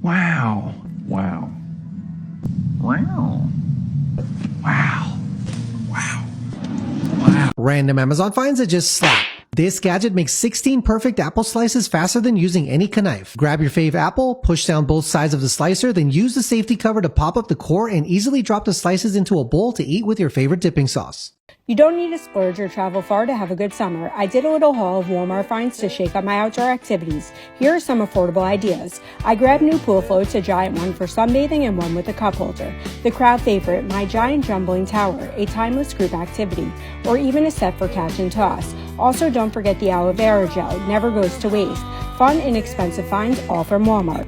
Wow. Wow. Wow. Wow. Wow. Wow. Random Amazon finds that just slap. This gadget makes 16 perfect apple slices faster than using any knife. Grab your fave apple, push down both sides of the slicer, then use the safety cover to pop up the core and easily drop the slices into a bowl to eat with your favorite dipping sauce. You don't need to splurge or travel far to have a good summer. I did a little haul of Walmart finds to shake up my outdoor activities. Here are some affordable ideas. I grabbed new pool floats, a giant one for sunbathing and one with a cup holder. The crowd favorite, my giant jumbling tower, a timeless group activity, or even a set for catch and toss. Also, don't forget the aloe vera gel, never goes to waste. Fun, inexpensive finds, all from Walmart.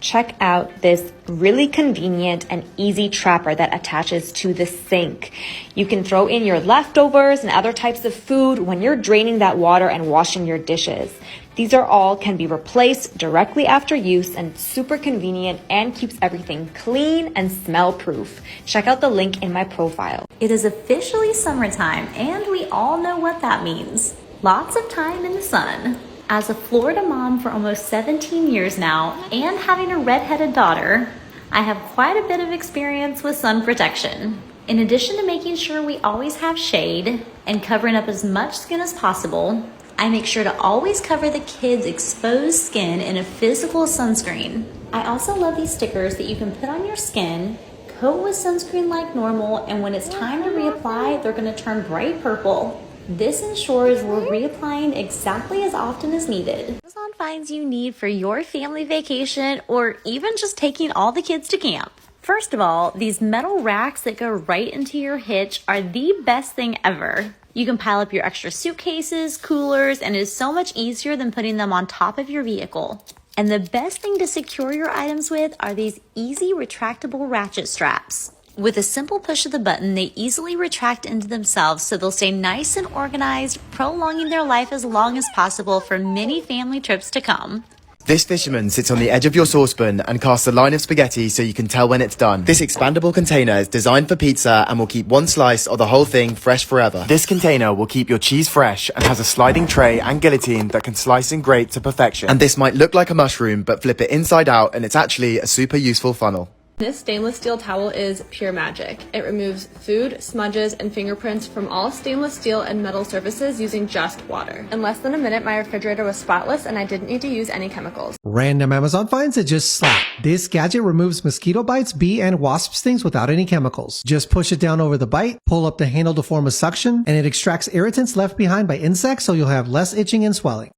Check out this really convenient and easy trapper that attaches to the sink. You can throw in your leftovers and other types of food when you're draining that water and washing your dishes. These are all can be replaced directly after use and super convenient and keeps everything clean and smell proof. Check out the link in my profile. It is officially summertime and we all know what that means. Lots of time in the sun. As a Florida mom for almost 17 years now and having a redheaded daughter, I have quite a bit of experience with sun protection. In addition to making sure we always have shade and covering up as much skin as possible, I make sure to always cover the kids' exposed skin in a physical sunscreen. I also love these stickers that you can put on your skin, coat with sunscreen like normal, and when it's time to reapply, they're going to turn bright purple. This ensures we're reapplying exactly as often as needed. Amazon finds you need for your family vacation or even just taking all the kids to camp. First of all, these metal racks that go right into your hitch are the best thing ever. You can pile up your extra suitcases, coolers, and it is so much easier than putting them on top of your vehicle. And the best thing to secure your items with are these easy retractable ratchet straps. With a simple push of the button, they easily retract into themselves so they'll stay nice and organized, prolonging their life as long as possible for many family trips to come. This fisherman sits on the edge of your saucepan and casts a line of spaghetti so you can tell when it's done. This expandable container is designed for pizza and will keep one slice or the whole thing fresh forever. This container will keep your cheese fresh and has a sliding tray and guillotine that can slice and grate to perfection. And this might look like a mushroom, but flip it inside out and it's actually a super useful funnel. This stainless steel towel is pure magic. It removes food, smudges, and fingerprints from all stainless steel and metal surfaces using just water. In less than a minute, my refrigerator was spotless and I didn't need to use any chemicals. Random Amazon finds that just slap. This gadget removes mosquito bites, bee, and wasp stings without any chemicals. Just push it down over the bite, pull up the handle to form a suction, and it extracts irritants left behind by insects so you'll have less itching and swelling.